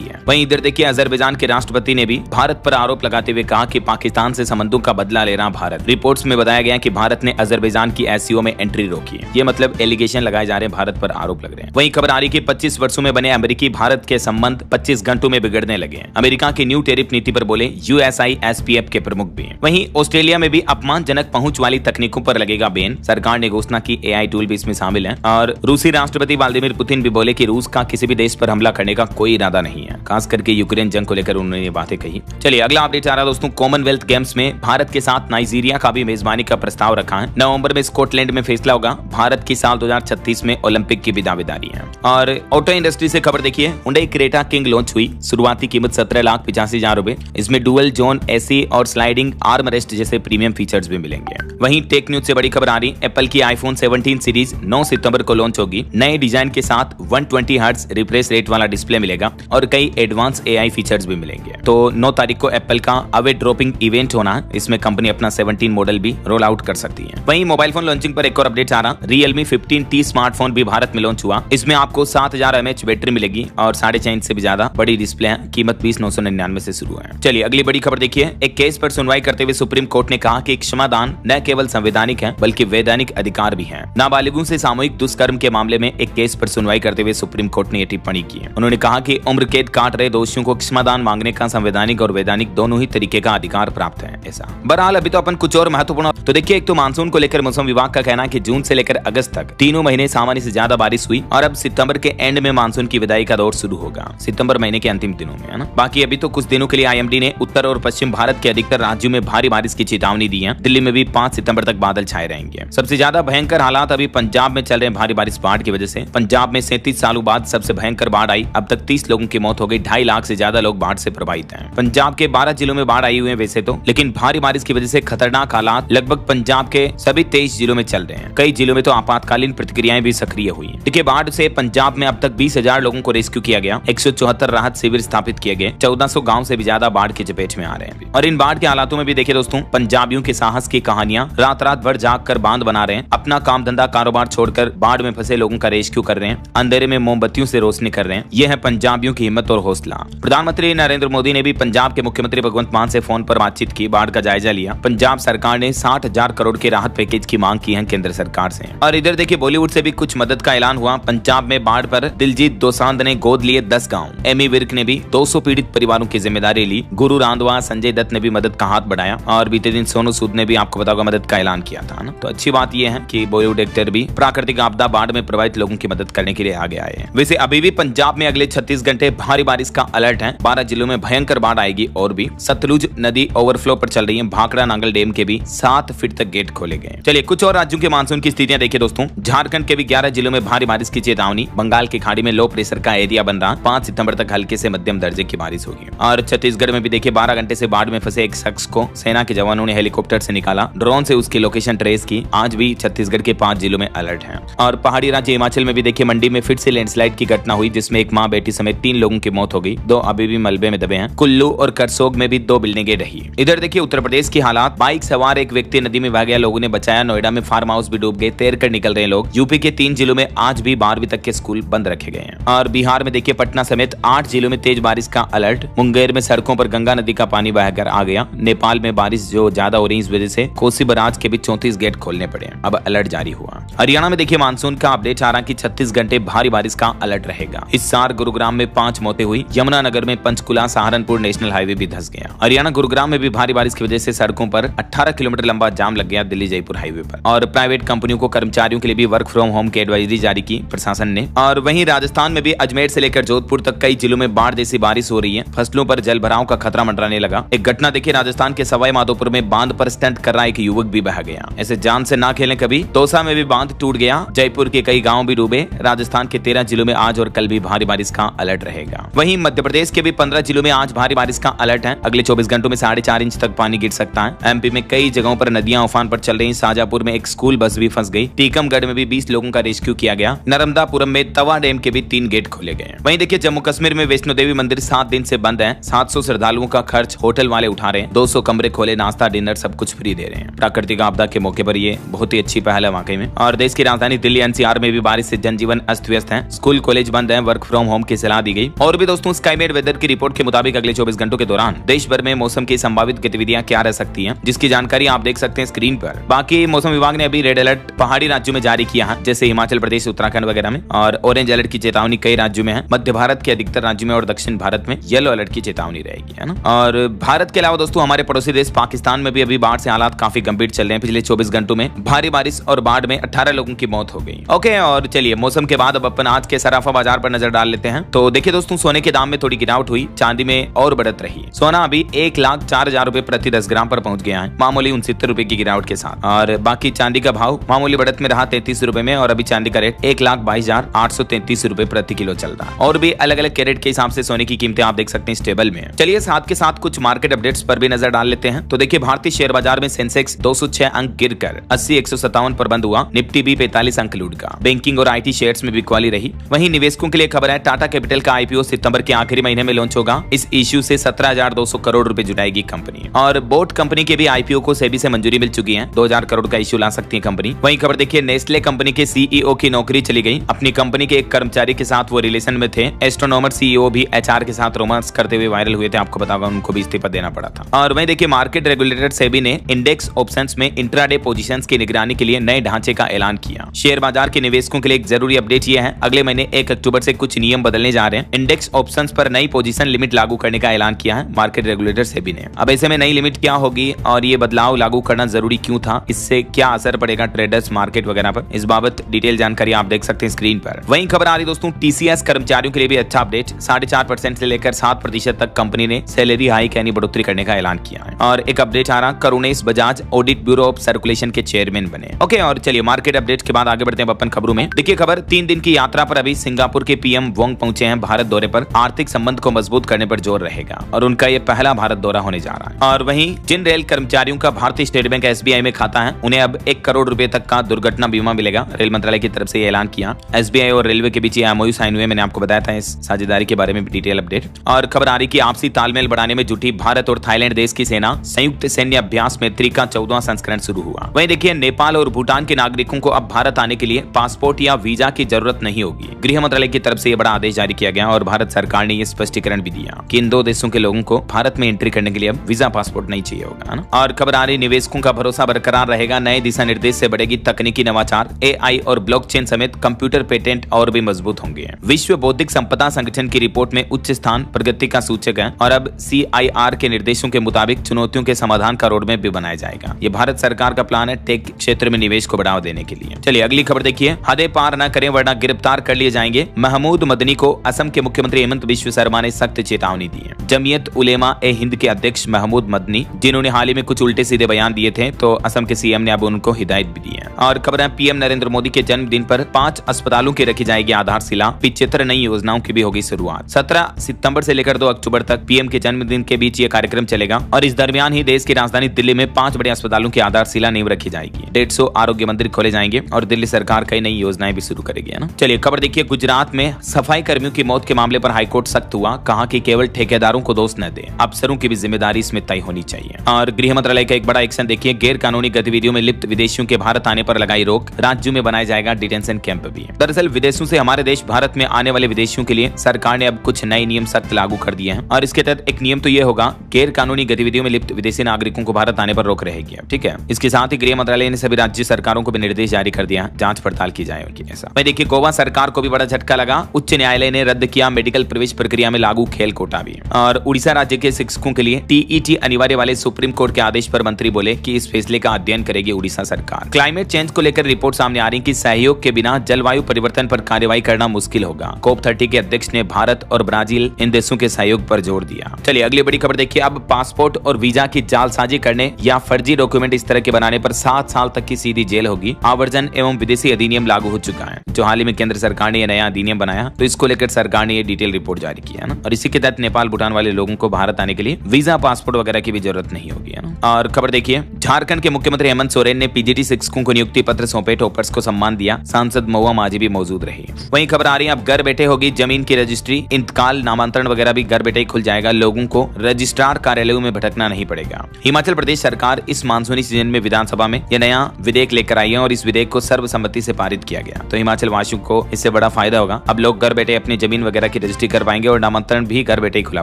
है। वहीं इधर देखिए अजरबैजान के राष्ट्रपति ने भी भारत पर आरोप लगाते हुए कहा कि पाकिस्तान से संबंधों का बदला ले रहा भारत। रिपोर्ट्स में बताया गया कि भारत ने अजरबैजान की एससीओ में एंट्री रोकी है। ये मतलब एलिगेशन लगाए जा रहे हैं, भारत पर आरोप लग रहे हैं। वहीं खबर आ रही कि 25 वर्षों में बने अमेरिकी भारत के संबंध 25 घंटों में बिगड़ने लगे। अमेरिका की न्यू टेरिफ नीति पर बोले USISPF के प्रमुख भी। वहीं ऑस्ट्रेलिया में भी अपमानजनक पहुंच वाली तकनीकों पर लगेगा बैन, सरकार ने घोषणा की। AI टूल भी इसमें शामिल है। और रूसी राष्ट्रपति व्लादिमीर पुतिन भी बोले कि रूस का किसी भी देश पर हमला करने का कोई इरादा नहीं है, खास करके यूक्रेन जंग को लेकर उन्होंने ये बातें कही। चलिए अगला अपडेट आ रहा है दोस्तों, कॉमनवेल्थ गेम्स में भारत के साथ नाइजीरिया का भी मेजबानी का प्रस्ताव रखा है। नवंबर में स्कॉटलैंड में फैसला होगा। भारत की साल 2036 में ओलंपिक की भी दावेदारी है। और ऑटो इंडस्ट्री से खबर देखिए, हुंडई क्रेटा किंग लॉन्च हुई। शुरुआती कीमत 17,85,000 रुपए। इसमें डुअल जोन AC और स्लाइडिंग आर्म रेस्ट जैसे प्रीमियम फीचर्स भी मिलेंगे। वहीं टेक न्यूज से बड़ी खबर आ रही, एप्पल की आईफोन 17 सीरीज 9 सितंबर को लॉन्च होगी। नए डिजाइन के साथ 120 हर्ट्ज रिफ्रेश रेट वाला डिस्प्ले मिलेगा और कई एडवांस AI फीचर्स भी मिलेंगे। तो 9 तारीख को एप्पल का अवे ड्रॉपिंग इवेंट होना है। इसमें कंपनी अपना 17 मॉडल भी रोल आउट कर सकती है। वहीं मोबाइल फोन लॉन्चिंग पर एक और अपडेट आ रहा, Realme 15T स्मार्टफोन भी भारत में लॉन्च हुआ। इसमें आपको 7000 mAh बैटरी मिलेगी और 6.5 इंच से भी ज्यादा बड़ी डिस्प्ले है। कीमत 20,999 से शुरू है। चलिए अगली बड़ी खबर देखिए, एक केस पर सुनवाई करते हुए सुप्रीम कोर्ट ने कहा कि क्षमादान न केवल संवैधानिक है बल्कि वैधानिक अधिकार भी है। नाबालिगों से सामूहिक दुष्कर्म के मामले में एक केस पर सुनवाई करते हुए सुप्रीम कोर्ट ने यह टिप्पणी की है। उन्होंने कहा कि उम्र कैद काट रहे दोषियों को क्षमादान मांगने का संवैधानिक और वैधानिक दोनों ही तरीके का अधिकार प्राप्त है। ऐसा बहरहाल अभी तो अपन कुछ और महत्वपूर्ण तो देखिए, एक तो मानसून को लेकर मौसम विभाग का कहना है कि जून से लेकर अगस्त तक तीनों महीने सामान्य से ज्यादा बारिश हुई और अब सितंबर के एंड में मानसून की विदाई का दौर शुरू होगा, सितंबर महीने के अंतिम दिनों में, है ना। बाकी अभी तो कुछ दिनों के लिए IMD ने उत्तर और पश्चिम भारत के अधिकतर राज्यों में भारी बारिश की चेतावनी दी है। दिल्ली में भी 5 सितंबर तक बादल छाए रहेंगे। सबसे ज्यादा भयंकर हालात अभी पंजाब में चल रहे हैं भारी बारिश बाढ़ की वजह से। पंजाब में 37 सालों बाद सबसे भयंकर बाढ़ आई। अब तक 30 लोगों की मौत हो गई। 2.5 लाख से ज्यादा लोग बाढ़ से प्रभावित हैं। पंजाब के 12 जिलों में बाढ़ आई हुई है वैसे तो, लेकिन भारी बारिश की वजह से खतरनाक हालात लगभग पंजाब के सभी 23 जिलों में चल रहे हैं। कई जिलों में तो आपातकालीन प्रतिक्रियाएं भी सक्रिय हुई हैं। देखिए बाढ़ से पंजाब में अब तक 20,000 लोगों को रेस्क्यू किया गया। 174 राहत शिविर स्थापित किए गए। 1400 गाँव से भी ज्यादा बाढ़ की चपेट में आ रहे हैं। और इन बाढ़ के हालातों में भी देखिए दोस्तों, पंजाबियों के साहस की कहानियां, रात रात भर जाग कर बांध बना रहे हैं, अपना काम धंधा कारोबार छोड़कर बाढ़ में फंसे लोगों का रेस्क्यू कर रहे हैं, अंधेरे में मोमबत्तियों से रोशनी कर रहे हैं। यह है पंजाबियों की हिम्मत और हौसला। प्रधानमंत्री नरेंद्र मोदी ने भी पंजाब के मुख्यमंत्री भगवंत मान से फोन पर बातचीत की, बाढ़ का जायजा लिया। पंजाब सरकार ने 60,000 करोड़ के राहत पैकेज की मांग की है केंद्र सरकार से। और इधर देखिए बॉलीवुड से भी कुछ मदद का ऐलान हुआ। पंजाब में बाढ़ पर दिलजीत दोसांझ ने गोद लिए 10 गांव। एमी विर्क ने भी 200 पीड़ित परिवारों की जिम्मेदारी ली। गुरु रांधवा, संजय दत्त ने भी मदद का हाथ बढ़ाया। और बीते दिन सोनू सूद ने भी आपको पता होगा मदद का ऐलान किया था ना। तो अच्छी बात यह है कि बॉलीवुड एक्टर भी प्राकृतिक आपदा बाढ़ में प्रभावित लोगों की मदद करने के लिए आगे आए हैं। वैसे अभी भी पंजाब में अगले 36 घंटे भारी बारिश का अलर्ट है। 12 जिलों में भयंकर बाढ़ आएगी। और भी सतलुज नदी ओवरफ्लो पर चल रही है। भाखड़ा नांगल डैम के भी 7 फीट तक गेट खोले गए। चलिए कुछ और राज्यों के मानसून की स्थितियां देखिए दोस्तों। झारखंड के भी 11 जिलों में भारी बारिश की चेतावनी। बंगाल की खाड़ी में लो प्रेशर का एरिया बन रहा। 5 सितंबर तक हल्के से मध्यम दर्जे की बारिश होगी। और छत्तीसगढ़ में भी देखिए 12 घंटे से बाढ़ में फंसे एक शख्स को सेना के जवानों ने हेलीकॉप्टर से निकाला। ड्रोन से उसकी लोकेशन ट्रेस की। आज भी छत्तीसगढ़ के 5 जिलों में अलर्ट है। और पहाड़ी राज्य हिमाचल में भी देखिए मंडी में फिर से लैंडस्लाइड की घटना हुई, जिसमें एक मां बेटी समेत 3 लोगों की मौत हो गई। 2 अभी भी मलबे में दबे हैं। कुल्लू और करसोग में भी 2 बिल्डिंगें ढही। इधर देखिए उत्तर प्रदेश की हालात। बाइक सवार एक व्यक्ति नदी में बह गया, लोगों ने बचाया। नोएडा में फार्म हाउस भी डूब गए, तैर कर निकल रहे लोग। यूपी के 3 जिलों में आज भी 12वीं तक के स्कूल बंद रखे गए हैं। और बिहार में देखिए पटना समेत 8 जिलों में तेज बारिश का अलर्ट। मुंगेर में सड़कों पर गंगा नदी का पानी बहकर आ गया। नेपाल में बारिश जो ज्यादा हो रही है, इस वजह से कोसी बराज के भी 34 गेट खोलने पड़े। अब अलर्ट जारी हुआ। हरियाणा में देखिए मानसून का अपडेट आ रहा कि 36 घंटे भारी बारिश का अलर्ट रहेगा। हिसार गुरुग्राम में 5 मौतें हुई। यमुनानगर में पंचकुला सहारनपुर नेशनल हाईवे भी धंस गया। हरियाणा गुरुग्राम में भी भारी बारिश की वजह से सड़कों पर 18 किलोमीटर लंबा जाम लग गया दिल्ली जयपुर हाईवे पर। और प्राइवेट कंपनियों को कर्मचारियों के लिए भी वर्क फ्रॉम होम की एडवाइजरी जारी की प्रशासन ने। और वहीं राजस्थान में भी अजमेर से लेकर जोधपुर तक कई जिलों में बाढ़ जैसी बारिश हो रही है। फसलों पर जल भराव का खतरा मंडराने लगा। एक घटना देखिए राजस्थान के सवाई माधोपुर में बांध पर स्टंट कर रहा एक युवक भी बह गया। ऐसे जान से ना खेलें कभी। दौसा में भी बांध टूट गया। जयपुर के कई गांव भी डूबे। राजस्थान के 13 जिलों में आज और कल भी भारी बारिश का अलर्ट रहेगा। वहीं मध्य प्रदेश के भी 15 जिलों में आज भारी बारिश का अलर्ट है। अगले 24 घंटों में 4.5 इंच तक पानी गिर सकता है। एमपी में कई जगहों पर नदियां उफान पर चल रही। शाजापुर में एक स्कूल बस भी फंस गई। टीकमगढ़ में भी 20 लोगों का रेस्क्यू किया गया। नर्मदापुरम में तवा डैम के भी 3 गेट खोले गए। वहीं देखिए जम्मू कश्मीर में वैष्णो देवी मंदिर 7 दिन से बंद है। 700 श्रद्धालुओं का खर्च होटल वाले उठा रहे हैं। 200 कमरे खोले, नाश्ता डिनर सब कुछ फ्री दे रहे हैं। प्राकृतिक आपदा के मौके पर ये बहुत ही अच्छी पहल है वाकई में। और देश की राजधानी दिल्ली एनसीआर में भी बारिश से जनजीवन अस्त व्यस्त है। स्कूल कॉलेज बंद है। वर्क फ्रॉम होम की सलाह दी गई। और भी दोस्तों स्काईमेट वेदर की रिपोर्ट के मुताबिक अगले 24 घंटों के दौरान देश भर में मौसम की संभावित गतिविधियां क्या रह सकती हैं, जिसकी जानकारी आप देख सकते हैं स्क्रीन पर। बाकी मौसम विभाग ने अभी रेड अलर्ट पहाड़ी राज्यों में जारी किया है, जैसे हिमाचल प्रदेश, उत्तराखंड वगैरह में, और ऑरेंज अलर्ट की चेतावनी कई राज्यों में है। मध्य भारत के अधिकतर राज्यों में और दक्षिण भारत में येलो अलर्ट की चेतावनी रहेगी, है ना। और भारत के अलावा दोस्तों हमारे पड़ोसी देश पाकिस्तान में भी अभी बाढ़ से हालात काफी गंभीर चल रहे हैं। पिछले 24 घंटों में भारी बारिश और बाढ़ में 18 लोगों की मौत हो गई। ओके, और चलिए मौसम के बाद अब अपन आज के सराफा बाजार पर नजर डाल लेते हैं। तो देखिए दोस्तों सोने के दाम में थोड़ी गिरावट हुई, चांदी में और बढ़त रही। सोना अभी 1,04,000 रुपए प्रति 10 ग्राम पर पहुंच गया है, मामूली 69 रुपए की गिरावट के साथ। और बाकी चांदी का भाव मामूली बढ़त में रहा 33 रुपए में, और अभी चांदी का रेट 1,22,833 रुपए प्रति किलो चल रहा है। और भी अलग अलग कैरेट के हिसाब से सोने की कीमतें आप देख सकते हैं स्टेबल में। चलिए साथ के साथ कुछ मार्केट अपडेट्स पर भी नजर डाल लेते हैं। तो देखिए भारतीय शेयर बाजार में सेंसेक्स 206 अंक गिरकर 80,157 पर बंद हुआ। निफ्टी भी 45 अंक लूट का। बैंकिंग और आईटी शेयर्स में बिकवाली रही। वहीं निवेशकों के लिए खबर है, टाटा कैपिटल का आईपीओ सितंबर के आखिरी महीने में लॉन्च होगा। इस इश्यू से 17,200 करोड़ रुपए जुटाएगी कंपनी। और बोट कंपनी के भी आईपीओ को सेबी से मंजूरी मिल चुकी है। 2,000 करोड़ का इश्यू ला सकती है कंपनी। वहीं खबर देखिए नेस्ले कंपनी के सीईओ की नौकरी चली गई। अपनी कंपनी के एक कर्मचारी के साथ वो रिलेशन में थे। एस्ट्रोनॉमर सीईओ भी एचआर के साथ रोमांस करते हुए वायरल हुए थे, आपको पता होगा, उनको भी इस्तीफा देना पड़ा था। और वहीं देखिए मार्केट रेगुलेटर सेबी ने इंडेक्स ऑप्शंस में इंट्राडे पोजीशंस की निगरानी के लिए नए ढांचे का ऐलान किया। शेयर बाजार के निवेशकों के लिए एक जरूरी अपडेट यह है, अगले महीने 1 अक्टूबर से कुछ नियम बदलने जा रहे हैं। इंडेक्स ऑप्शंस पर नई पोजीशन लिमिट लागू करने का ऐलान किया है मार्केट रेगुलेटर सेबी ने। अब ऐसे में नई लिमिट क्या होगी और ये बदलाव लागू करना जरूरी क्यों था, इससे क्या असर पड़ेगा ट्रेडर्स मार्केट वगैरह पर, इस बाबत डिटेल जानकारी आप देख सकते हैं स्क्रीन पर। वहीं खबर आ रही दोस्तों टीसीएस कर्मचारियों के लिए भी अच्छा अपडेट। 4.5% से लेकर 7% तक कंपनी ने सैलरी हाइक यानी बढ़ोतरी करने का ऐलान किया है। और एक अपडेट आ रहा, Karunesh Bajaj audit bureau of circulation के चेयरमैन बने। ओके, और चलिए मार्केट अपडेट के बाद आगे बढ़ते हैं अपन खबरों में। देखिए खबर 3 दिन की यात्रा पर अभी सिंगापुर के पीएम वोंग पहुंचे हैं भारत दौरे पर। आर्थिक संबंध को मजबूत करने पर जोर रहेगा और उनका ये पहला भारत दौरा होने जा रहा है। और वहीं जिन रेल कर्मचारियों का भारतीय स्टेट बैंक एसबीआई में खाता है उन्हें अब 1 करोड़ रुपए तक का दुर्घटना बीमा मिलेगा। रेल मंत्रालय की तरफ से ये ऐलान किया। एसबीआई और रेलवे के बीच एमओयू साइन हुए, मैंने आपको बताया था इस साझेदारी के बारे में डिटेल अपडेट। और खबर आ रही कि आपसी तालमेल बढ़ाने में जुटी भारत और थाईलैंड देश की सेना। संयुक्त सैन्य अभ्यास मैत्री का 14वां संस्करण शुरू हुआ। वहीं देखिए नेपाल और भूटान के नागरिकों को अब भारत आने के लिए पासपोर्ट या वीजा की जरूरत नहीं होगी। गृह मंत्रालय की तरफ से यह बड़ा आदेश जारी किया गया और भारत सरकार ने यह स्पष्टीकरण भी दिया कि इन 2 देशों के लोगों को भारत में एंट्री करने के लिए अब वीजा पासपोर्ट नहीं चाहिए होगा, है ना। और खबर आ रही निवेशकों का भरोसा बरकरार रहेगा। नए दिशा निर्देश से बढ़ेगी तकनीकी नवाचार। एआई और ब्लॉकचेन समेत कंप्यूटर पेटेंट और भी मजबूत होंगे। विश्व बौद्धिक संपदा संगठन की रिपोर्ट में उच्च स्थान प्रगति का सूचक है। और अब सीआईआर के निर्देशों के मुताबिक चुनौतियों के समाधान का रोडमैप भी बनाया जाएगा। ये भारत सरकार का प्लान है टेक क्षेत्र में निवेश को बढ़ावा देने के लिए। चलिए अगली खबर देखिए, हदें पार न करें वरना गिरफ्तार कर लिए जाएंगे। महमूद मदनी को असम के मुख्यमंत्री हेमंत बिश्व शर्मा ने सख्त चेतावनी दी है। जमीयत उलेमा ए हिंद के अध्यक्ष महमूद मदनी, जिन्होंने हाल ही में कुछ उल्टे सीधे बयान दिए थे, तो असम के सीएम ने अब उनको हिदायत भी दी है। और खबर है पीएम नरेंद्र मोदी के जन्मदिन पर 5 अस्पतालों की रखी जाएगी आधारशिला। 75 नई योजनाओं की भी होगी शुरुआत। 17 सितंबर से लेकर 2 अक्टूबर तक पीएम के जन्मदिन के बीच ये कार्यक्रम चलेगा। और इस दरमियान ही देश की राजधानी दिल्ली में 5 बड़े अस्पतालों की आधारशिला नींव रखी जाएगी। 150 आरोग्य मंदिर खोले जाएंगे और दिल्ली सरकार कई नई योजनाएं भी शुरू करेगी, है ना। चलिए खबर देखिए, गुजरात में सफाई कर्मियों की मौत के मामले पर हाईकोर्ट सख्त हुआ। कहा कि केवल ठेकेदारों को दोष न दे, अफसरों की भी जिम्मेदारी इसमें तय होनी चाहिए। और गृह मंत्रालय का एक बड़ा एक्शन देखिए, गैर कानूनी गतिविधियों में लिप्त विदेशियों के भारत आने पर लगाई रोक। राज्यों में बनाया जाएगा डिटेंशन कैंप भी। दरअसल विदेशों से हमारे देश भारत में आने वाले विदेशियों के लिए सरकार ने अब कुछ नए नियम सख्त लागू कर दिए हैं। और इसके तहत एक नियम तो ये होगा, गैर कानूनी गतिविधियों में लिप्त विदेशी नागरिकों को भारत आने पर रोक रहेगी। ठीक है, इसके साथ ही गृह मंत्रालय ने सभी राज्य सरकारों को भी निर्देश जारी कर दिया, जांच पड़ताल की जाए उनकी। ऐसा वहीं देखिए गोवा सरकार को भी बड़ा झटका लगा। उच्च न्यायालय ने रद्द किया मेडिकल प्रवेश प्रक्रिया में लागू खेल कोटा भी। और उड़ीसा राज्य के शिक्षकों के लिए टीईटी अनिवार्य वाले सुप्रीम कोर्ट के आदेश पर मंत्री बोले कि इस फैसले का अध्ययन करेगी उड़ीसा सरकार। क्लाइमेट चेंज को लेकर रिपोर्ट सामने आ रही कि सहयोग के बिना जलवायु परिवर्तन पर कार्रवाई करना मुश्किल होगा। COP30 के अध्यक्ष ने भारत और ब्राजील इन देशों के सहयोग पर जोर दिया। चलिए अगली बड़ी खबर देखिए, अब पासपोर्ट और वीजा की जालसाजी करने या फर्जी डॉक्यूमेंट इस तरह के बनाने पर 7 साल तक की सीधी जेल होगी। आवर्जन एवं विदेशी अधिनियम लागू हो चुका है, जो हाल ही में केंद्र सरकार ने यह नया अधिनियम बनाया, तो इसको लेकर सरकार ने ये डिटेल डिटेल रिपोर्ट जारी की है ना। और इसी के तहत नेपाल भूटान वाले लोगों को भारत आने के लिए वीजा पासपोर्ट वगैरह की भी जरूरत नहीं होगी, है ना। और खबर देखिए, झारखंड के मुख्यमंत्री हेमंत सोरेन ने पीजीटी शिक्षकों को नियुक्ति पत्र सौंपे, टॉपर्स को सम्मान दिया, सांसद महुआ माझी भी मौजूद रही। वहीं खबर आ रही है, अब घर बैठे होगी जमीन की रजिस्ट्री, इंतकाल, नामांतरण वगैरह भी घर बैठे ही खुल जाएगा, लोगों को रजिस्ट्रार कार्यालयों में भटकना नहीं पड़ेगा। हिमाचल प्रदेश सरकार इस मानसूनी सीजन में विधानसभा में यह नया विधेयक लेकर आई है और इस विधेयक को सर्वसम्मति से पारित किया गया। तो हिमाचल वासियों को इससे बड़ा फायदा होगा। अब लोग घर बैठे अपनी जमीन वगैरह की रजिस्ट्री कर पाएंगे और नामांतरण भी घर बैठे ही खुला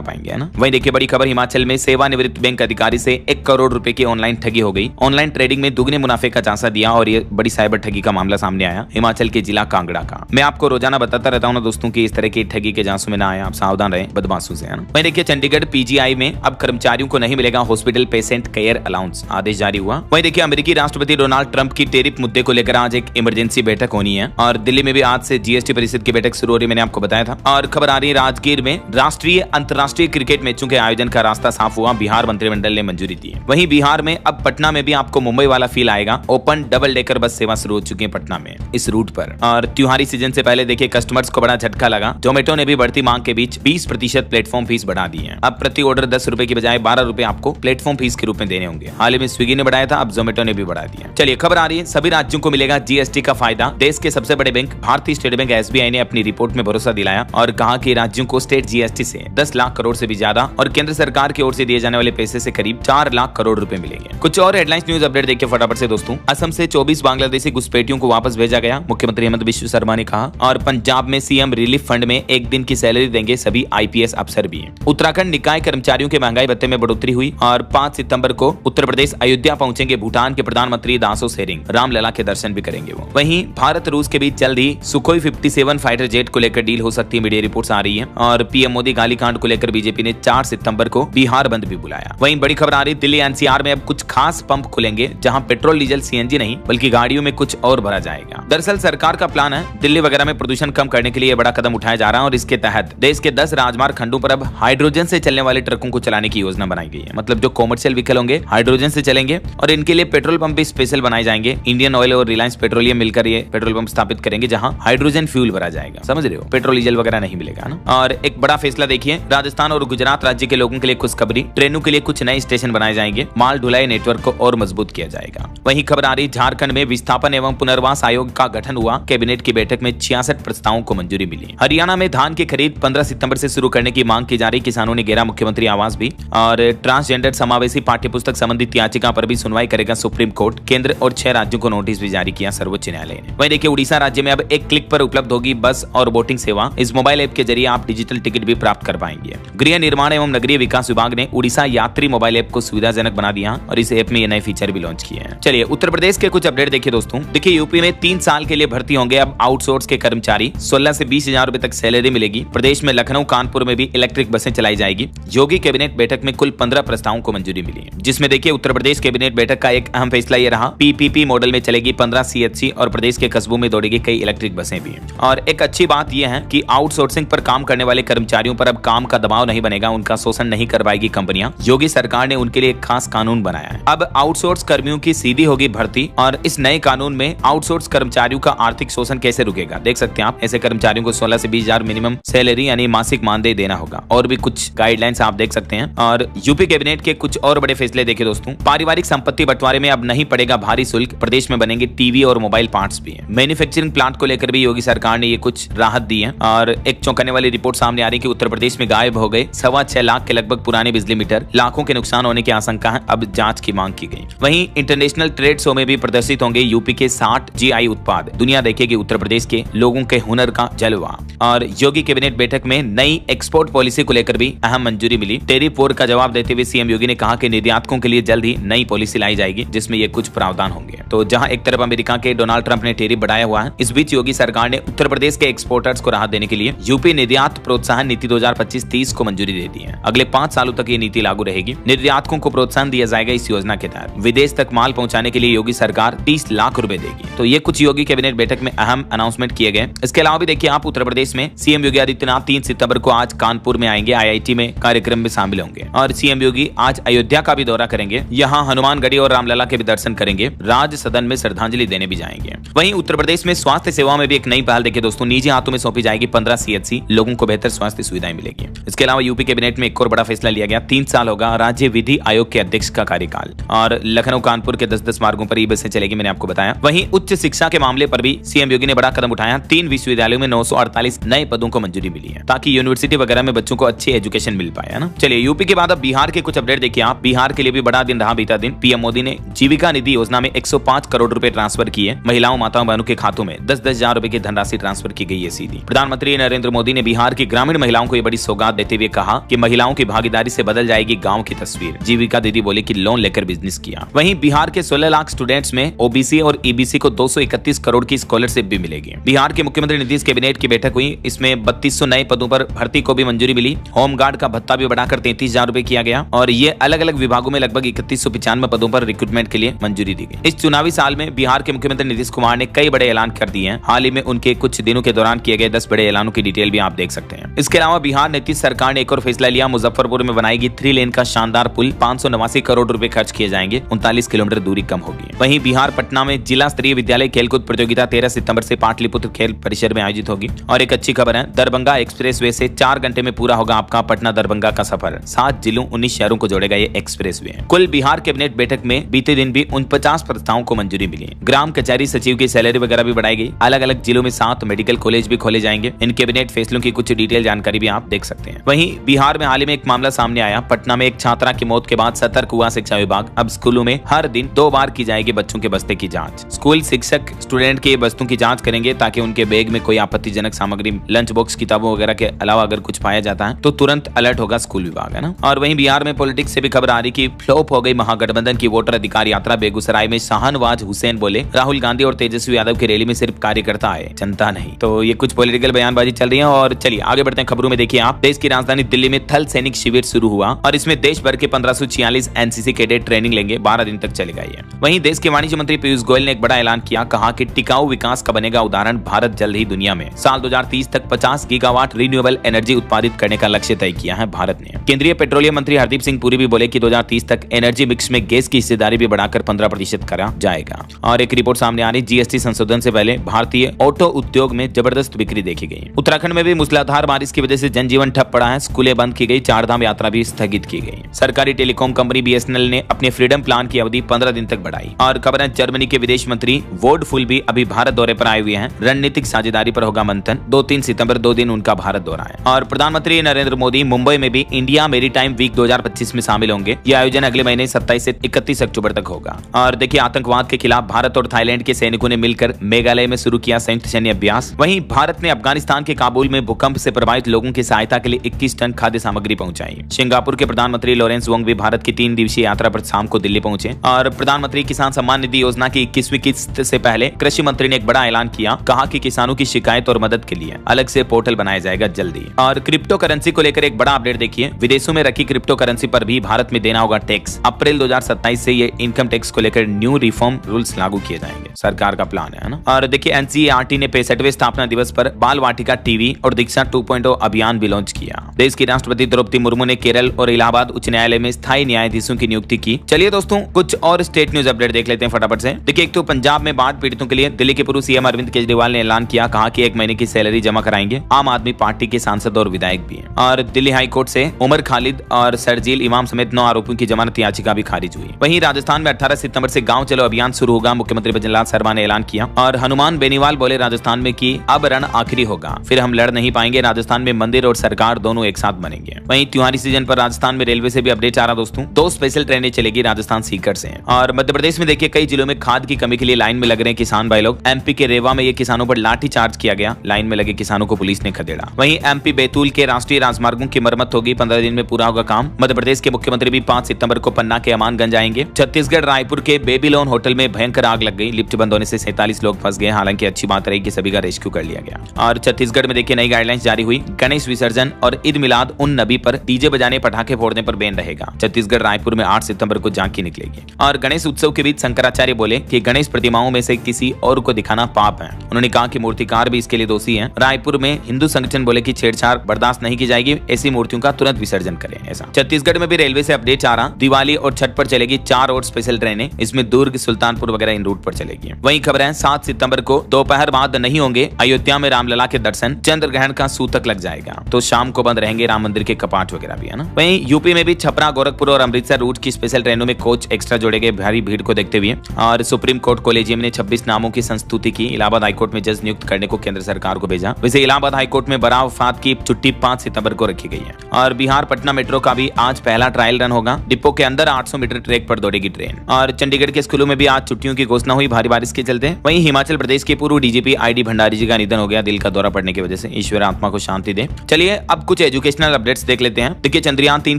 पाएंगे, है ना। वहीं देखिए बड़ी खबर, हिमाचल में सेवानिवृत्त बैंक अधिकारी से 1 करोड़ रुपए की ऑनलाइन ठगी हो गई। ऑनलाइन ट्रेडिंग में दुगने मुनाफे का झांसा दिया और ये बड़ी साइबर ठगी का मामला सामने आया हिमाचल के जिला कांगड़ा का। मैं आपको रोजाना बताता रहता हूँ ना दोस्तों की इस तरह की ठगी के झांसों में ना आए, आप सावधान रहे बदमाशों से, है ना। वहीं देखिए चंडीगढ़ पीजीआई में अब कर्मचारियों को नहीं मिलेगा हॉस्पिटल पेशेंट केयर अलाउंस, आदेश जारी हुआ। वहीं देखिए अमेरिकी राष्ट्रपति डोनाल्ड ट्रंप की टैरिफ मुद्दे को लेकर आज एक इमरजेंसी बैठक होनी है और दिल्ली में भी आज से जीएसटी परिषद की बैठक शुरू हो रही, मैंने आपको बताया था। और खबर आ रही है, राजगीर में राष्ट्रीय अंतर्राष्ट्रीय क्रिकेट मैचों के आयोजन का रास्ता साफ हुआ, बिहार मंत्रिमंडल ने मंजूरी दी है। वहीं बिहार में अब पटना में भी आपको मुंबई वाला फील आएगा, ओपन डबल डेकर बस सेवा शुरू हो चुकी है पटना में इस रूट पर। और त्योहारी सीजन से पहले देखिए कस्टमर्स को बड़ा झटका लगा, जोमेटो ने भी बढ़ती मांग के बीच 20% प्लेटफॉर्म फीस बढ़ा दी है। अब प्रति ऑर्डर 10 रुपए की बजाय 12 रुपए आपको प्लेटफॉर्म फीस के रूप में देने होंगे। हाल ही में स्विगी ने बढ़ाया था, अब जोमेटो ने भी बढ़ा दिया। चलिए खबर आ रही है, सभी राज्यों को मिलेगा जीएसटी का फायदा। देश के सबसे बड़े बैंक भारतीय स्टेट बैंक एसबीआई ने अपनी रिपोर्ट में भरोसा दिलाया और कहा कि राज्यों को स्टेट जीएसटी से 10 लाख करोड़ से भी ज्यादा और केंद्र सरकार की ओर से दिए जाने वाले पैसे से करीब 4 लाख करोड़ रुपए मिलेंगे। कुछ और हेडलाइंस न्यूज अपडेट देखिए फटाफट से दोस्तों। असम से 24 बांग्लादेशी घुसपैठियों को वापस भेजा गया, मुख्यमंत्री हेमंत बिश्व शर्मा ने कहा। और पंजाब में सीएम रिलीफ फंड में 1 दिन की सैलरी देंगे सभी आईपीएस अफसर भी। उत्तराखंड निकाय कर्मचारियों के महंगाई भत्ते में बढ़ोतरी हुई और 5 सितंबर को उत्तर प्रदेश अयोध्या पहुंचेंगे भूटान के प्रधानमंत्री दासो सेरिंग, रामलला के दर्शन भी करेंगे वो। वहीं भारत रूस के बीच जल्द ही सुखोई 57 फाइटर जेट को लेकर डील हो सकती है, मीडिया रिपोर्ट्स आ रही है। और पीएम मोदी गालीकांड को लेकर बीजेपी ने 4 सितंबर को बिहार बंद भी बुलाया। वहीं बड़ी खबर आ रही, दिल्ली एनसीआर में अब कुछ खास पंप खुलेंगे जहां पेट्रोल डीजल सीएनजी नहीं बल्कि गाड़ियों में कुछ और भरा जाएगा। दरअसल सरकार का प्लान है दिल्ली वगैरह में प्रदूषण कम करने के लिए बड़ा कदम उठाया जा रहा है और इसके तहत देश के 10 राजमार्ग खंडों पर अब हाइड्रोजन से चलने वाले ट्रकों को चलाने की योजना बनाई गई है। मतलब जो कॉमर्शियल व्हीकल होंगे हाइड्रोजन से चलेंगे और इनके लिए पेट्रोल पंप भी स्पेशल बनाए जाएंगे। इंडियन ऑयल और रिलायंस पेट्रोलियम मिलकर ये पेट्रोल पंप स्थापित करेंगे जहां हाइड्रोजन फ्यूल भरा जाएगा, समझ रहे हो, पेट्रोल डीजल वगैरह नहीं मिलेगा ना। और एक बड़ा फैसला देखिए, राजस्थान और गुजरात राज्य के लोगों के लिए खुशखबरी, ट्रेनों के लिए कुछ नए स्टेशन बनाए जाएंगे, माल ढुलाई नेटवर्क को और मजबूत किया जाएगा। वहीं खबर आ रही, झारखंड में विस्थापन एवं पुनर्वास आयोग का गठन हुआ, कैबिनेट की बैठक में 66 प्रस्तावों को मंजूरी मिली। हरियाणा में धान की खरीद 15 सितंबर से शुरू करने की मांग की जा रही, किसानों ने घेरा मुख्यमंत्री आवास भी। और ट्रांसजेंडर समावेशी पाठ्यपुस्तक संबंधित याचिका पर भी सुनवाई करेगा सुप्रीम कोर्ट। केंद्र और 6 राज्यों को नोटिस भी जारी किया सर्वोच्च न्यायालय ने। वहीं देखिए उड़ीसा राज्य में अब एक क्लिक पर उपलब्ध होगी बस और बोटिंग सेवा। इस मोबाइल ऐप के जरिए आप डिजिटल टिकट भी प्राप्त कर पाएंगे। गृह निर्माण एवं नगरीय विकास विभाग ने उड़ीसा यात्री मोबाइल ऐप को सुविधाजनक बना दिया और इस ऐप में ये नए फीचर भी लॉन्च किए हैं। चलिए उत्तर प्रदेश के कुछ अपडेट देखिए दोस्तों। देखिए यूपी में 3 साल के लिए भर्ती होंगे अब आउटसोर्स के कर्मचारी, 16 से 20 हजार रुपए तक सैलरी मिलेगी। प्रदेश में लखनऊ कानपुर में भी इलेक्ट्रिक बसें चलाई जाएगी। योगी कैबिनेट बैठक में कुल 15 प्रस्तावों को मंजूरी मिली है, जिसमें देखिए उत्तर प्रदेश कैबिनेट बैठक का एक अहम फैसला ये रहा, पीपीपी मॉडल में चलेगी 15 सीएचसी और प्रदेश के कस्बों में दौड़ेगी कई इलेक्ट्रिक बसें भी। और एक अच्छी बात यह है कि आउटसोर्सिंग पर काम करने वाले कर्मचारियों पर अब काम का दबाव नहीं बनेगा, उनका शोषण नहीं कर पाएगी कंपनियां। योगी सरकार ने उनके लिए एक खास कानून बनाया है। अब आउटसोर्स कर्मियों की सीधी होगी भर्ती और इस नए कानून में आउटसोर्स कर्मचारियों का आर्थिक शोषण कैसे रुकेगा देख सकते हैं आप। ऐसे कर्मचारियों को 16 से 20 हजार मिनिमम सैलरी यानी मासिक मानदेय देना होगा और भी कुछ गाइडलाइंस आप देख सकते हैं। और यूपी कैबिनेट के कुछ और बड़े फैसले देखिए दोस्तों। पारिवारिक संपत्ति बंटवारे में अब नहीं पड़ेगा भारी शुल्क, प्रदेश में बनेंगे टीवी और मोबाइल पार्ट्स भी। मैन्युफैक्चरिंग प्लांट को लेकर भी योगी सरकार ने ये कुछ राहत दी है। और एक चौंकाने वाली रिपोर्ट सामने आ रही है कि उत्तर प्रदेश में गायब हो गए 6.25 लाख के लगभग पुराने बिजली मीटर, लाखों के नुकसान होने की आशंका है, अब जांच की मांग की गई। वहीं इंटरनेशनल ट्रेड शो में भी प्रदर्शित होंगे यूपी के 60 जीआई उत्पाद, दुनिया देखेगी उत्तर प्रदेश के लोगों के हुनर का जलवा। और योगी कैबिनेट बैठक में नई एक्सपोर्ट पॉलिसी को लेकर भी अहम मंजूरी मिली। टैरिफ वॉर का जवाब देते हुए सीएम योगी ने कहा कि निर्यातकों के लिए जल्द ही नई पॉलिसी लाई जाएगी जिसमें ये कुछ प्रावधान होंगे। तो जहां एक तरफ अमेरिका के डोनाल्ड ट्रंप ने टैरिफ बढ़ाया हुआ है, इस बीच योगी सरकार ने उत्तर प्रदेश के एक्सपोर्टर्स को राहत देने के लिए यूपी निर्यात प्रोत्साहन नीति 2025-30 को मंजूरी दे दी है। अगले 5 सालों तक ये नीति लागू रहेगी। निर्यातकों को प्रोत्साहन दिया जाएगा इस योजना के तहत विदेश तक माल पहुंचाने के लिए योगी सरकार 30 लाख रुपए देगी। तो ये कुछ योगी कैबिनेट बैठक में अहम अनाउंसमेंट किए गए। इसके अलावा भी देखिए आप उत्तर प्रदेश में सीएम योगी आदित्यनाथ 3 सितंबर को आज कानपुर में आएंगे, IIT में कार्यक्रम में शामिल होंगे। और सीएम योगी आज अयोध्या का भी दौरा करेंगे, यहाँ हनुमानगढ़ी और रामलला के भी दर्शन करेंगे, राज सदन में श्रद्धांजलि देने भी जाएंगे। वहीं उत्तर प्रदेश में स्वास्थ्य सेवा में भी एक नई पहल देखिए दोस्तों, निजी हाथों में सौंपी जाएगी 15 CHC, लोगों को बेहतर स्वास्थ्य सुविधाएं मिलेगी। इसके अलावा यूपी कैबिनेट में एक और बड़ा फैसला लिया गया, 3 साल होगा राज्य विधि आयोग के अध्यक्ष का कार्यकाल। और लखनऊ कानपुर के 10-10 मार्गों पर ई बसें चलेगी, मैंने आपको बताया। वहीं उच्च शिक्षा के मामले पर भी सीएम योगी ने बड़ा कदम उठाया, 3 विश्वविद्यालयों में 948 नए पदों को मंजूरी मिली है, ताकि यूनिवर्सिटी वगैरह में बच्चों को अच्छी एजुकेशन मिल पाए, है ना। चलिए यूपी के बाद अब बिहार के कुछ अपडेट देखिए आप। बिहार के लिए भी बड़ा दिन रहा बीता दिन। पीएम मोदी ने जीविका निधि योजना में 105 करोड़ रुपए ट्रांसफर किए, महिलाओं माताओं बहनों के खातों में 10-10 हजार रुपए की धनराशि ट्रांसफर की गई है सीधी। प्रधानमंत्री नरेंद्र मोदी ने बिहार की ग्रामीण महिलाओं को ये बड़ी सौगात देते हुए कहा कि महिलाओं की भागीदारी से बदल जाएगी गांव की तस्वीर। जीविका दीदी बोले कि लोन लेकर बिजनेस किया। वहीं बिहार के 16 लाख स्टूडेंट्स में ओबीसी और ईबीसी को 231 करोड़ की स्कॉलरशिप भी मिलेगी। बिहार के मुख्यमंत्री नीतीश कैबिनेट की बैठक हुई, इसमें 3200 नए पदों पर भर्ती को भी मंजूरी मिली। होमगार्ड का भत्ता भी बढ़ाकर 33,000 रुपए किया गया और ये अलग अलग विभागों में लगभग 3195 पदों पर रिक्रूटमेंट के लिए मंजूरी दी गई। इस चुनावी साल में बिहार के मुख्यमंत्री नीतीश कुमार ने कई बड़े ऐलान कर दिए हैं। हाल ही में उनके कुछ दिनों के दौरान किए गए 10 बड़े ऐलानों की डिटेल भी आप देख सकते हैं। इसके अलावा बिहार नीतीश सरकार ने एक और फैसला लिया, मुजफ्फरपुर में बनाएगी 3 लेन का शानदार पुल, 589 करोड़ रुपए खर्च किए जाएंगे, 39 किलोमीटर दूरी कम होगी। वहीं बिहार पटना में जिला स्तरीय विद्यालय खेलकूद प्रतियोगिता 13 सितंबर से पाटलिपुत्र खेल परिसर में आयोजित होगी। और एक अच्छी खबर है, दरभंगा एक्सप्रेसवे से 4 घंटे में पूरा होगा आपका पटना दरभंगा का सफर। 7 जिलों 19 शहरों को जोड़ेगा ये एक्सप्रेसवे। कुल बिहार कैबिनेट बैठक में बीते दिन भी 49 प्रस्तावों को मंजूरी मिली। ग्राम कचहरी सचिव की सैलरी वगैरह भी बढ़ाई गई। अलग अलग जिलों में 7 मेडिकल कॉलेज भी खोले जाएंगे। इन कैबिनेट फैसलों की कुछ डिटेल जानकारी भी आप देख सकते हैं। वहीं बिहार में हाल ही में एक मामला सामने आया, पटना में एक छात्रा की मौत के बाद सतर्क हुआ शिक्षा विभाग। अब स्कूलों में हर दिन 2 बार की जाएगी बच्चों के बस्ते की जांच। स्कूल शिक्षक स्टूडेंट के बस्तों की जांच करेंगे ताकि उनके बैग में कोई आपत्तिजनक सामग्री, लंच बॉक्स, किताबों वगैरह के अलावा अगर कुछ पाया जाता है तो तुरंत अलर्ट होगा स्कूल विभाग, है ना। और वहीं बिहार में पॉलिटिक्स से भी खबर आ रही कि फ्लॉप हो गई महागठबंधन की वोटर अधिकार यात्रा। बेगूसराय में शाहनवाज हुसैन बोले राहुल गांधी और तेजस्वी यादव की रैली में सिर्फ कार्यकर्ता आए, जनता नहीं। तो ये कुछ पॉलिटिकल बयानबाजी चल रही है। और चलिए आगे बढ़ते हैं खबरों में। देखिए आप, देश की राजधानी दिल्ली में थल सैनिक शिविर शुरू हुआ और इसमें देश भर के 1546 एनसीसी कैडेट ट्रेनिंग लेंगे, 12 दिन तक चलेगा ये। वहीं देश के वाणिज्य मंत्री पीयूष गोयल ने एक बड़ा ऐलान किया, कहा कि टिकाऊ विकास का बनेगा उदाहरण भारत जल्द ही दुनिया में। साल 2030 तक 50 गीगावाट रिन्यूएबल एनर्जी उत्पादित करने का लक्ष्य तय किया है भारत ने। केंद्रीय पेट्रोलियम मंत्री हरदीप सिंह पुरी भी बोले कि 2030 तक एनर्जी मिक्स में गैस की हिस्सेदारी भी बढ़ाकर 15% करा जाएगा। और एक रिपोर्ट सामने आ रही, जीएसटी संशोधन से पहले भारतीय ऑटो उद्योग में जबरदस्त बिक्री देखी गई। उत्तराखंड में भी मूसलाधार बारिश की वजह से जनजीवन ठप पड़ा है, स्कूलें बंद की गई, 4 धाम यात्रा भी स्थगित की गई। सरकारी टेलीकॉम कंपनी बीएसएनएल ने अपने फ्रीडम प्लान की अवधि 15 दिन तक बढ़ाई। और खबर है, जर्मनी के विदेश मंत्री वोडफुल भी अभी भारत दौरे पर आए हुए हैं। रणनीतिक साझेदारी पर होगा मंथन। 2-3 सितंबर 2 दिन उनका भारत दौरा है। और प्रधानमंत्री नरेंद्र मोदी मुंबई में भी इंडिया मेरीटाइम वीक 2025 में शामिल होंगे। यह आयोजन अगले महीने 27 से 31 अक्टूबर तक होगा। और देखिए, आतंकवाद के खिलाफ भारत और थाईलैंड के सैनिकों ने मिलकर मेघालय में शुरू किया संयुक्त सैन्य अभ्यास। वहीं भारत ने अफगानिस्तान के काबुल में भूकंप से प्रभावित लोगों की सहायता के लिए 21 टन खाद्य सामग्री पहुंचाई। सिंगापुर के प्रधानमंत्री लॉरेंस वोंग भी भारत की 3 दिवसीय यात्रा पर शाम को दिल्ली पहुंचे। और प्रधानमंत्री किसान सम्मान निधि योजना की 21वीं किस्त से पहले कृषि मंत्री ने एक बड़ा ऐलान किया, कहा कि किसानों की शिकायत और मदद के लिए अलग से पोर्टल बनाया जाएगा जल्दी। और क्रिप्टो करेंसी को लेकर एक बड़ा अपडेट देखिए, विदेशों में रखी क्रिप्टो करेंसी पर भी भारत में देना होगा टैक्स। अप्रैल 2027 से ये इनकम टैक्स को लेकर न्यू रिफॉर्म रूल्स लागू किए जाएंगे, सरकार का प्लान है ना। और देखिए, एनसीईआरटी ने 65वें स्थापना दिवस पर बाल वाटिका टीवी और दीक्षा 2.0 अभियान भी लॉन्च किया। देश की राष्ट्रपति द्रौपदी मुर्मू ने केरल और इलाहाबाद उच्च न्यायालय में स्थायी न्यायाधीशों की नियुक्ति की। चलिए दोस्तों, कुछ और स्टेट न्यूज अपडेट देख लेते हैं फटाफट से। देखिए, एक तो पंजाब में बाढ़ पीड़ितों के लिए दिल्ली के पूर्व सीएम अरविंद केजरीवाल ने ऐलान किया, कहा कि 1 महीने की सैलरी जमा कराएंगे आम आदमी पार्टी के सांसद और विधायक भी। और दिल्ली हाई कोर्ट से उमर खालिद और शर्जील इमाम समेत 9 आरोपियों की जमानत याचिका भी खारिज हुई। वहीं राजस्थान में 18 सितंबर से गांव चलो अभियान शुरू होगा, मुख्यमंत्री भजनलाल शर्मा ने ऐलान किया। और हनुमान बेनीवाल बोले राजस्थान में कि अब रण आखिरी होगा, फिर हम लड़ नहीं पाएंगे, राजस्थान में मंदिर और सरकार दोनों एक साथ बनेंगे। वहीं त्योहारी सीजन पर राजस्थान में रेलवे से भी अपडेट आ रहा दोस्तों, 2 स्पेशल ट्रेनें चलेगी राजस्थान सीकर से। और मध्य प्रदेश में देखिए, कई जिलों में खाद की कमी के लिए लाइन में लग रहे हैं किसान भाई लोग। एमपी के रेवा में ये किसानों पर लाठी चार्ज किया गया, लाइन में लगे किसानों को पुलिस ने खदेड़ा। वहीं एमपी बैतूल के राष्ट्रीय राजमार्गों की मरम्मत होगी, 15 दिन में पूरा होगा काम। मध्य प्रदेश के मुख्यमंत्री भी 5 सितंबर को पन्ना के अमानगंज आएंगे। छत्तीसगढ़ रायपुर के बेबीलोन होटल में भयंकर आग लग गई, लिफ्ट बंद होने से 47 लोग फंस गए। हालांकि अच्छी बात रही कि सभी का रेस्क्यू कर लिया गया। और छत्तीसगढ़ में देखिए, नई गाइडलाइंस जारी हुई, गणेश विसर्जन और ईद मिलाद उन नबी पर डीजे बजाने, पटाखे फोड़ने पर बैन रहेगा। छत्तीसगढ़ रायपुर में 8 सितंबर को को झांकी निकलेगी। और गणेश उत्सव के बीच शंकराचार्य बोले कि गणेश प्रतिमाओं में से किसी और को दिखाना पाप है। उन्होंने कहा कि मूर्तिकार भी इसके लिए दोषी हैं। रायपुर में हिंदू संगठन बोले कि छेड़छाड़ बर्दाश्त नहीं की जाएगी, ऐसी मूर्तियों का तुरंत विसर्जन करें। ऐसा छत्तीसगढ़ में भी रेलवे से अपडेट आ रहा, दिवाली और छठ पर चलेगी 4 और स्पेशल ट्रेनें, इसमें दुर्ग, सुल्तानपुर वगैरह इन रूट पर चलेगी। वहीं खबर है 7 सितंबर को दोपहर बाद नहीं होंगे अयोध्या में रामलला के दर्शन, चंद्र ग्रहण का सूतक लग जाएगा, तो शाम को बंद रहेंगे राम मंदिर के कपाट वगैरह भी, है ना। वहीं यूपी में भी छपरा, गोरखपुर और अमृतसर रूट की स्पेशल ट्रेनों में कोच एक्स्ट्रा जोड़े गए भारी भीड़ को देखते हुए। और सुप्रीम कोर्ट कोलेजियम ने 26 नामों की संस्तुति की, इलाहाबाद हाईकोर्ट में जज नियुक्त करने को केंद्र सरकार को भेजा। वैसे इलाहाबाद हाईकोर्ट में बड़ा वफात की छुट्टी 5 सितंबर को रखी गई है। और बिहार पटना मेट्रो का भी आज पहला ट्रायल रन होगा, डिपो के अंदर 800 मीटर ट्रैक पर दौड़ेगी ट्रेन। और चंडीगढ़ के स्कूलों में भी आज छुट्टियों की घोषणा हुई भारी बारिश के चलते। वहीं हिमाचल प्रदेश के पूर्व डीजीपी ID भंडारी जी का निधन हो गया दिल का दौरा पड़ने की वजह से, ईश्वर आत्मा को शांति दे। चलिए अब कुछ एजुकेशनल अपडेट्स देख लेते हैं। देखिए चंद्रयान 3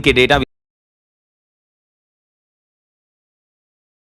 के डेटा